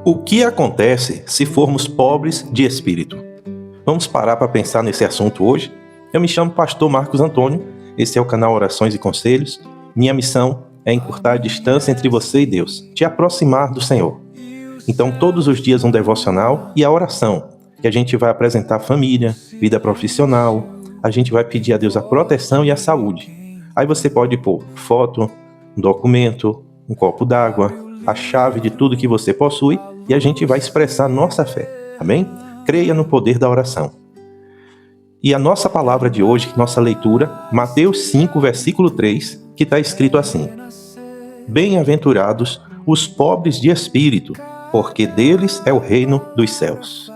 O que acontece se formos pobres de espírito? Vamos parar para pensar nesse assunto hoje? Eu me chamo Pastor Marcos Antônio, esse é o canal Orações e Conselhos. Minha missão é encurtar a distância entre você e Deus, te aproximar do Senhor. Então, todos os dias um devocional e a oração, que a gente vai apresentar família, vida profissional, a gente vai pedir a Deus a proteção e a saúde. Aí você pode pôr foto, um documento, um copo d'água, a chave de tudo que você possui e a gente vai expressar nossa fé, amém? Creia no poder da oração. E a nossa palavra de hoje, nossa leitura, Mateus 5, versículo 3, que está escrito assim: Bem-aventurados os pobres de espírito, porque deles é o reino dos céus.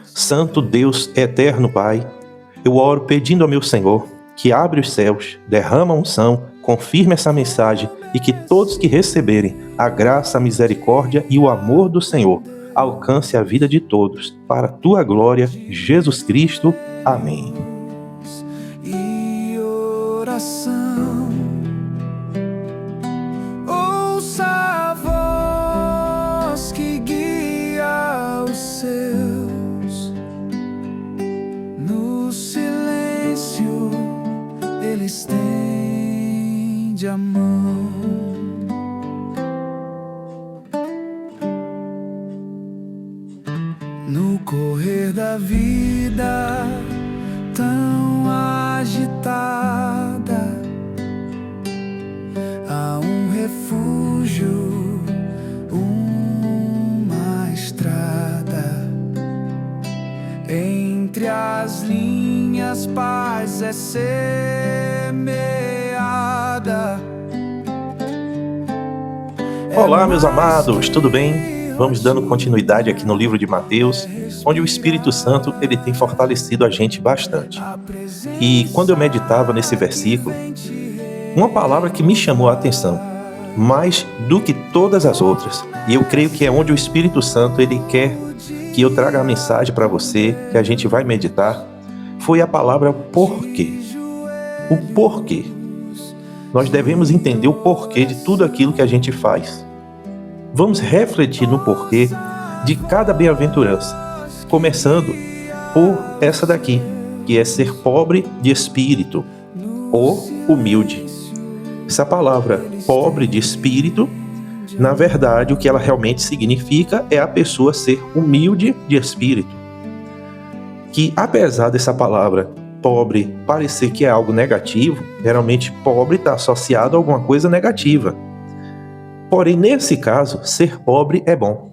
Santo Deus eterno Pai, eu oro pedindo ao meu Senhor que abre os céus, derrama a unção, confirme essa mensagem e que todos que receberem a graça, a misericórdia e o amor do Senhor alcance a vida de todos, para a tua glória, Jesus Cristo. Amém. E oração, ouça a voz que guia os seus, no silêncio ele estende a mão. No correr da vida tão agitada, há um refúgio, uma estrada. Entre as linhas paz é semeada. Olá, meus amados, tudo bem? Vamos dando continuidade aqui no livro de Mateus, onde o Espírito Santo ele tem fortalecido a gente bastante. E quando eu meditava nesse versículo, uma palavra que me chamou a atenção, mais do que todas as outras, e eu creio que é onde o Espírito Santo ele quer que eu traga a mensagem para você, que a gente vai meditar, foi a palavra porquê. O porquê. Nós devemos entender o porquê de tudo aquilo que a gente faz. Vamos refletir no porquê de cada bem-aventurança, começando por essa daqui, que é ser pobre de espírito ou humilde. Essa palavra pobre de espírito, na verdade, o que ela realmente significa é a pessoa ser humilde de espírito. Que apesar dessa palavra pobre parecer que é algo negativo, geralmente pobre está associado a alguma coisa negativa. Porém, nesse caso, ser pobre é bom.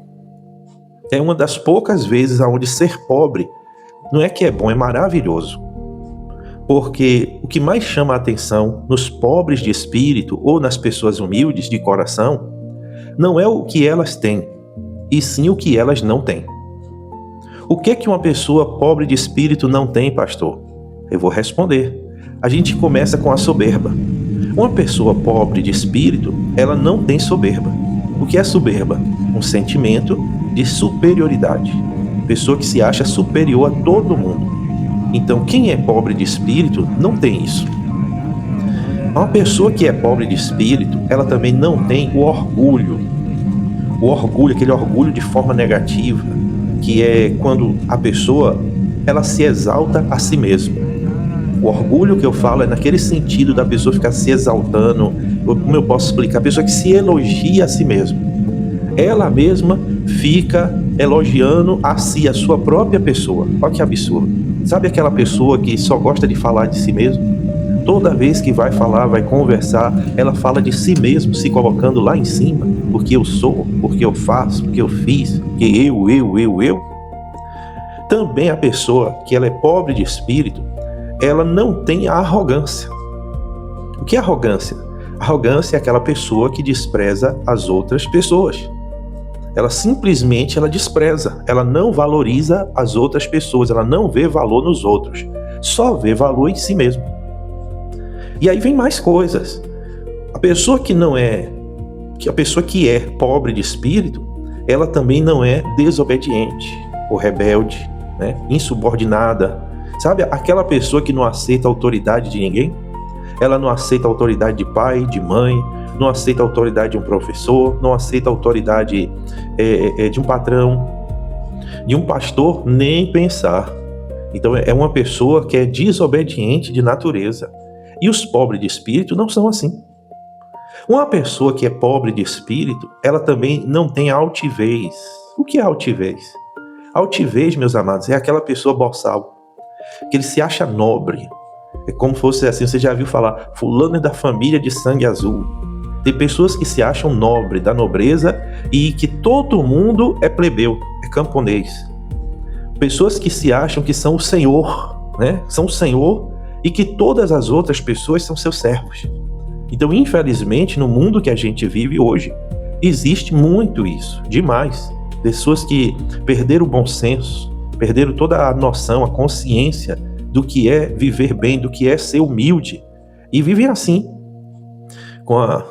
É uma das poucas vezes onde ser pobre não é que é bom, é maravilhoso. Porque o que mais chama a atenção nos pobres de espírito ou nas pessoas humildes de coração não é o que elas têm, e sim o que elas não têm. O que é que uma pessoa pobre de espírito não tem, pastor? Eu vou responder. A gente começa com a soberba. Uma pessoa pobre de espírito, ela não tem soberba. O que é soberba? Um sentimento de superioridade. Pessoa que se acha superior a todo mundo. Então, quem é pobre de espírito não tem isso. Uma pessoa que é pobre de espírito, ela também não tem o orgulho. O orgulho, aquele orgulho de forma negativa, que é quando a pessoa ela se exalta a si mesma. O orgulho que eu falo é naquele sentido da pessoa ficar se exaltando, como eu posso explicar? A pessoa que se elogia a si mesma. Ela mesma fica elogiando a si, a sua própria pessoa. Olha que absurdo. Sabe aquela pessoa que só gosta de falar de si mesmo? Toda vez que vai falar, vai conversar, ela fala de si mesmo, se colocando lá em cima. Porque eu sou, porque eu faço, porque eu fiz, porque eu. Também a pessoa que ela é pobre de espírito, ela não tem a arrogância. O que é arrogância? Arrogância é aquela pessoa que despreza as outras pessoas. Ela simplesmente despreza, ela não valoriza as outras pessoas, ela não vê valor nos outros, só vê valor em si mesmo. E aí vem mais coisas. A pessoa que é pobre de espírito, ela também não é desobediente ou rebelde, insubordinada. Sabe aquela pessoa que não aceita a autoridade de ninguém? ela não aceita a autoridade de pai, de mãe, não aceita a autoridade de um professor, não aceita a autoridade de um patrão, de um pastor, nem pensar. Então é uma pessoa que é desobediente de natureza. E os pobres de espírito não são assim. Uma pessoa que é pobre de espírito, ela também não tem altivez. O que é altivez? Altivez, meus amados, é aquela pessoa boçal, que ele se acha nobre. É como fosse assim, você já viu falar, fulano é da família de sangue azul. Tem pessoas que se acham nobre, da nobreza, e que todo mundo é plebeu, é camponês. Pessoas que se acham que são o Senhor, né? São o Senhor e que todas as outras pessoas são seus servos. Então, infelizmente, no mundo que a gente vive hoje, existe muito isso, demais. Pessoas que perderam o bom senso, perderam toda a noção, a consciência do que é viver bem, do que é ser humilde, e vivem assim, com a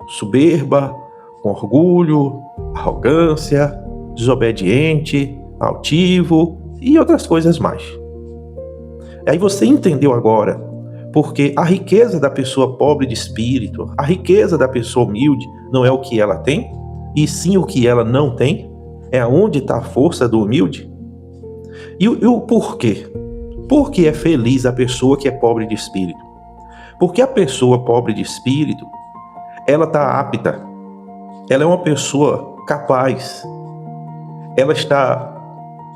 soberba, com orgulho, arrogância, desobediente, altivo e outras coisas mais. Aí você entendeu agora porque a riqueza da pessoa pobre de espírito, a riqueza da pessoa humilde não é o que ela tem, e sim o que ela não tem? É onde está a força do humilde? E o porquê? Por que é feliz a pessoa que é pobre de espírito? Porque a pessoa pobre de espírito, ela está apta, ela é uma pessoa capaz, ela está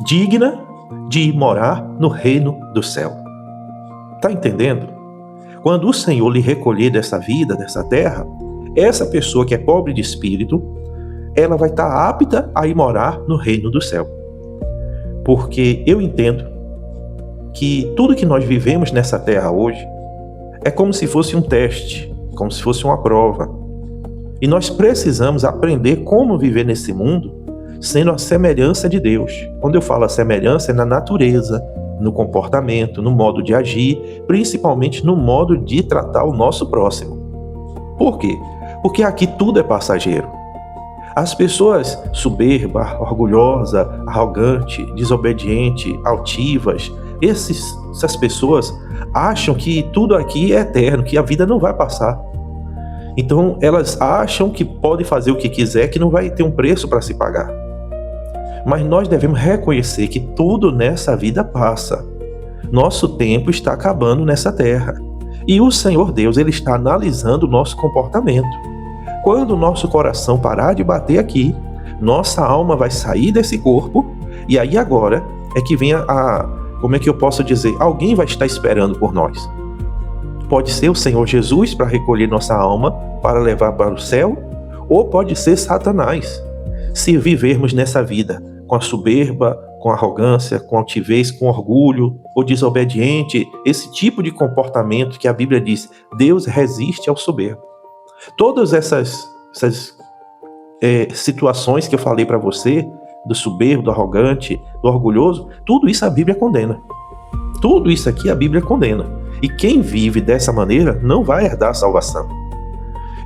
digna de morar no reino do céu. Está entendendo? Quando o Senhor lhe recolher dessa vida, dessa terra, essa pessoa que é pobre de espírito, ela vai estar apta a ir morar no reino do céu. Porque eu entendo que tudo que nós vivemos nessa terra hoje é como se fosse um teste, como se fosse uma prova. E nós precisamos aprender como viver nesse mundo sendo a semelhança de Deus. Quando eu falo a semelhança, é na natureza, no comportamento, no modo de agir, principalmente no modo de tratar o nosso próximo. Por quê? Porque aqui tudo é passageiro. As pessoas soberba, orgulhosa, arrogante, desobediente, altivas, essas pessoas acham que tudo aqui é eterno, que a vida não vai passar. Então elas acham que pode fazer o que quiser, que não vai ter um preço para se pagar. Mas nós devemos reconhecer que tudo nessa vida passa. Nosso tempo está acabando nessa terra. E o Senhor Deus, Ele está analisando o nosso comportamento. Quando o nosso coração parar de bater aqui, nossa alma vai sair desse corpo, e aí agora é que vem como é que eu posso dizer? Alguém vai estar esperando por nós. Pode ser o Senhor Jesus para recolher nossa alma, para levar para o céu, ou pode ser Satanás, se vivermos nessa vida com a soberba, com a arrogância, com a altivez, com orgulho, ou desobediente, esse tipo de comportamento que a Bíblia diz, Deus resiste ao soberbo. Todas essas situações que eu falei para você, do soberbo, do arrogante, do orgulhoso, tudo isso a Bíblia condena. Tudo isso aqui a Bíblia condena. E quem vive dessa maneira não vai herdar a salvação.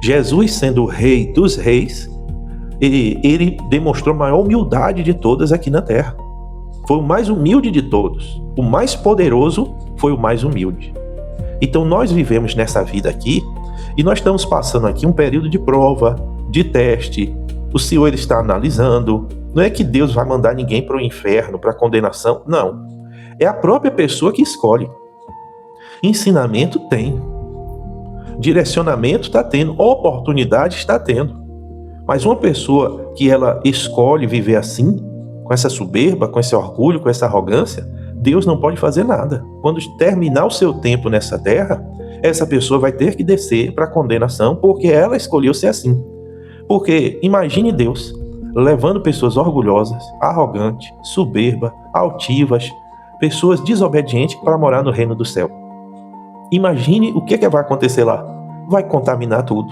Jesus, sendo o rei dos reis, ele demonstrou a maior humildade de todas aqui na terra. Foi o mais humilde de todos. O mais poderoso foi o mais humilde. Então nós vivemos nessa vida aqui e nós estamos passando aqui um período de prova, de teste. O Senhor ele está analisando. Não é que Deus vai mandar ninguém para o inferno, para a condenação. Não. É a própria pessoa que escolhe. Ensinamento tem. Direcionamento está tendo. Oportunidade está tendo. Mas uma pessoa que ela escolhe viver assim, com essa soberba, com esse orgulho, com essa arrogância, Deus não pode fazer nada. Quando terminar o seu tempo nessa terra, essa pessoa vai ter que descer para a condenação, porque ela escolheu ser assim. Porque imagine Deus levando pessoas orgulhosas, arrogantes, soberba, altivas, pessoas desobedientes para morar no reino do céu. Imagine o que vai acontecer lá. Vai contaminar tudo.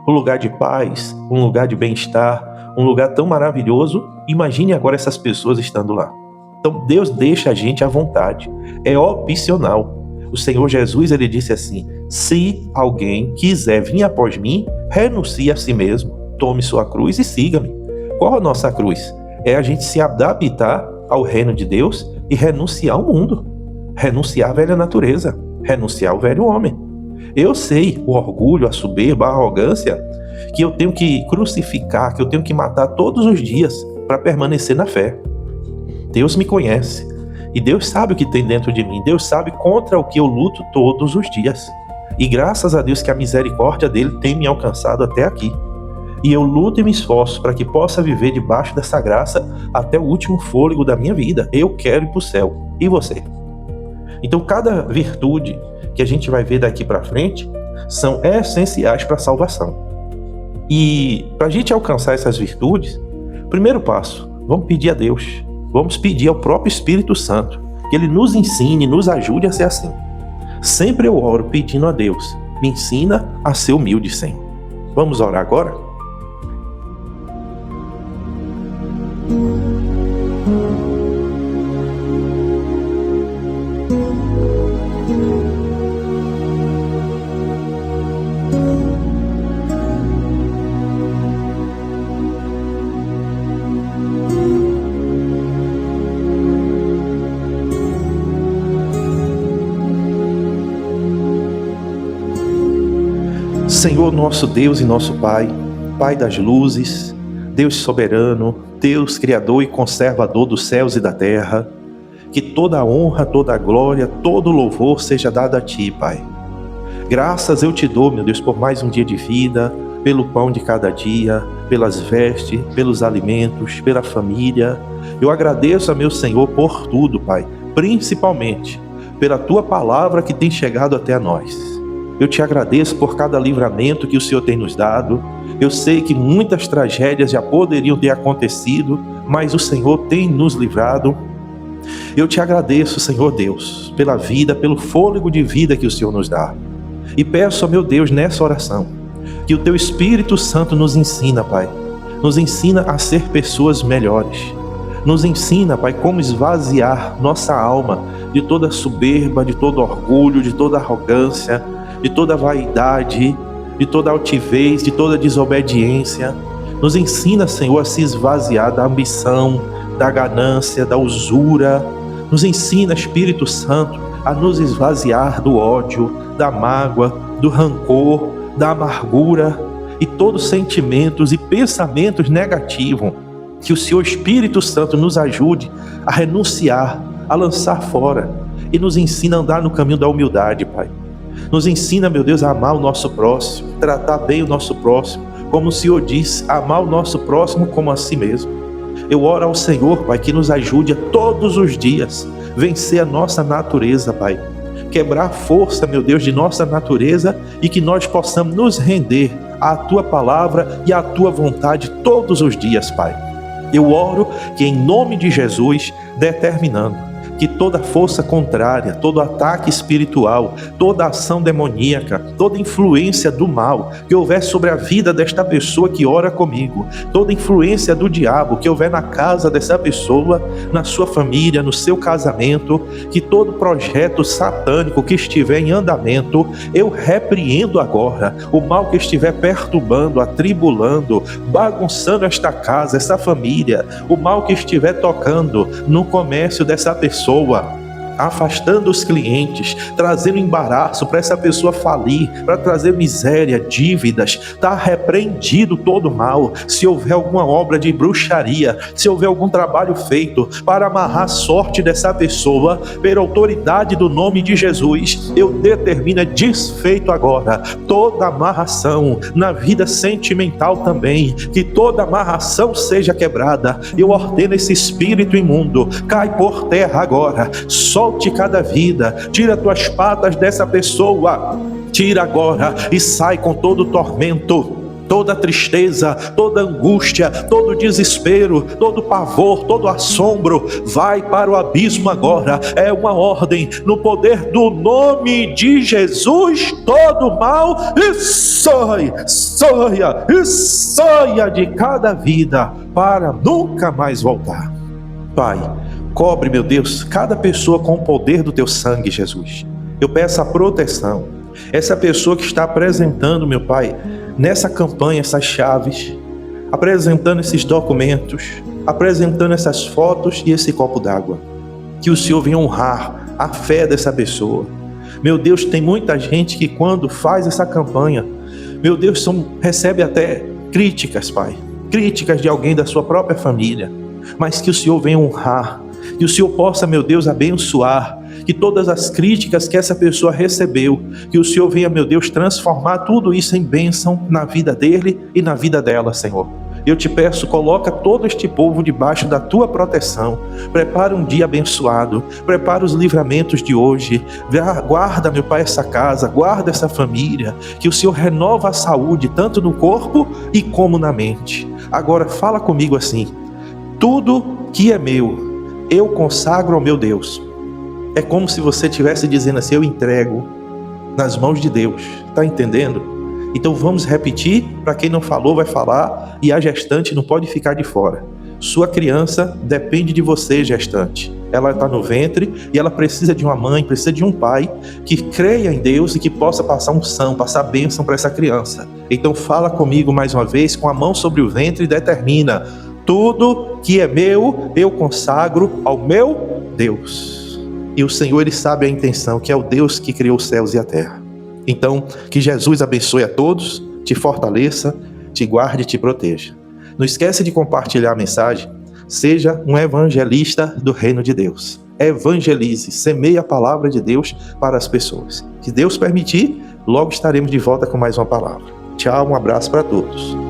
Um lugar de paz, um lugar de bem-estar, um lugar tão maravilhoso. Imagine agora essas pessoas estando lá. Então Deus deixa a gente à vontade. É opcional. O Senhor Jesus, ele disse assim, se alguém quiser vir após mim, renuncie a si mesmo, tome sua cruz e siga-me. Qual a nossa cruz? É a gente se adaptar ao reino de Deus e renunciar ao mundo. Renunciar à velha natureza. Renunciar ao velho homem. Eu sei o orgulho, a soberba, a arrogância, que eu tenho que crucificar, que eu tenho que matar todos os dias para permanecer na fé. Deus me conhece e Deus sabe o que tem dentro de mim. Deus sabe contra o que eu luto todos os dias. E graças a Deus que a misericórdia dele tem me alcançado até aqui. E eu luto e me esforço para que possa viver debaixo dessa graça até o último fôlego da minha vida. Eu quero ir para o céu. E você? Então cada virtude que a gente vai ver daqui para frente são essenciais para a salvação. E para a gente alcançar essas virtudes, primeiro passo, vamos pedir a Deus, vamos pedir ao próprio Espírito Santo que Ele nos ensine, nos ajude a ser assim. Sempre eu oro pedindo a Deus, me ensina a ser humilde, Senhor. Vamos orar agora? Senhor nosso Deus e nosso Pai, Pai das luzes, Deus soberano, Deus criador e conservador dos céus e da terra, que toda a honra, toda a glória, todo o louvor seja dado a Ti, Pai. Graças eu Te dou, meu Deus, por mais um dia de vida, pelo pão de cada dia, pelas vestes, pelos alimentos, pela família. Eu agradeço a meu Senhor por tudo, Pai, principalmente pela Tua palavra que tem chegado até nós. Eu Te agradeço por cada livramento que o Senhor tem nos dado. Eu sei que muitas tragédias já poderiam ter acontecido, mas o Senhor tem nos livrado. Eu Te agradeço, Senhor Deus, pela vida, pelo fôlego de vida que o Senhor nos dá. E peço ao meu Deus nessa oração, que o Teu Espírito Santo nos ensina, Pai. Nos ensina a ser pessoas melhores. Nos ensina, Pai, como esvaziar nossa alma de toda soberba, de todo orgulho, de toda arrogância, de toda vaidade, de toda altivez, de toda desobediência. Nos ensina, Senhor, a se esvaziar da ambição, da ganância, da usura. Nos ensina, Espírito Santo, a nos esvaziar do ódio, da mágoa, do rancor, da amargura e todos os sentimentos e pensamentos negativos. Que o Senhor Espírito Santo nos ajude a renunciar, a lançar fora e nos ensina a andar no caminho da humildade, Pai. Nos ensina, meu Deus, a amar o nosso próximo, tratar bem o nosso próximo, como o Senhor diz, amar o nosso próximo como a si mesmo. Eu oro ao Senhor, Pai, que nos ajude a todos os dias vencer a nossa natureza, Pai. Quebrar a força, meu Deus, de nossa natureza e que nós possamos nos render à Tua palavra e à Tua vontade todos os dias, Pai. Eu oro que em nome de Jesus, determinando que toda força contrária, todo ataque espiritual, toda ação demoníaca, toda influência do mal que houver sobre a vida desta pessoa que ora comigo, toda influência do diabo que houver na casa dessa pessoa, na sua família, no seu casamento, que todo projeto satânico que estiver em andamento, eu repreendo agora o mal que estiver perturbando, atribulando, bagunçando esta casa, essa família, o mal que estiver tocando no comércio dessa pessoa, afastando os clientes, trazendo embaraço para essa pessoa falir, para trazer miséria, dívidas. Está repreendido todo mal. Se houver alguma obra de bruxaria, se houver algum trabalho feito para amarrar a sorte dessa pessoa, pela autoridade do nome de Jesus, eu determino desfeito agora toda amarração na vida sentimental também, que toda amarração seja quebrada. Eu ordeno esse espírito imundo, cai por terra agora, solte cada vida, tira tuas patas dessa pessoa, tira agora e sai com todo o tormento, toda tristeza, toda angústia, todo desespero, todo pavor, todo assombro, vai para o abismo agora. É uma ordem no poder do nome de Jesus, todo mal e saia de cada vida para nunca mais voltar. Pai, cobre, meu Deus, cada pessoa com o poder do Teu sangue, Jesus. Eu peço a proteção. Essa pessoa que está apresentando, meu Pai, nessa campanha, essas chaves, apresentando esses documentos, apresentando essas fotos e esse copo d'água. Que o Senhor venha honrar a fé dessa pessoa. Meu Deus, tem muita gente que quando faz essa campanha, meu Deus, recebe até críticas, Pai. Críticas de alguém da sua própria família. Mas que o Senhor venha honrar, que o Senhor possa, meu Deus, abençoar, que todas as críticas que essa pessoa recebeu, que o Senhor venha, meu Deus, transformar tudo isso em bênção na vida dele e na vida dela, Senhor. Eu te peço, coloca todo este povo debaixo da tua proteção. Prepara um dia abençoado. Prepara os livramentos de hoje. Guarda, meu Pai, essa casa. Guarda essa família. Que o Senhor renova a saúde, tanto no corpo e como na mente. Agora fala comigo assim: tudo que é meu, eu consagro ao meu Deus. É como se você estivesse dizendo assim: eu entrego nas mãos de Deus. Está entendendo? Então vamos repetir, para quem não falou vai falar, e a gestante não pode ficar de fora. Sua criança depende de você, gestante. Ela está no ventre e ela precisa de uma mãe, precisa de um pai que creia em Deus e que possa passar unção, passar bênção para essa criança. Então fala comigo mais uma vez, com a mão sobre o ventre, e determina: tudo que é meu, eu consagro ao meu Deus. E o Senhor, Ele sabe a intenção, que é o Deus que criou os céus e a terra. Então, que Jesus abençoe a todos, te fortaleça, te guarde e te proteja. Não esquece de compartilhar a mensagem. Seja um evangelista do reino de Deus. Evangelize, semeie a palavra de Deus para as pessoas. Se Deus permitir, logo estaremos de volta com mais uma palavra. Tchau, um abraço para todos.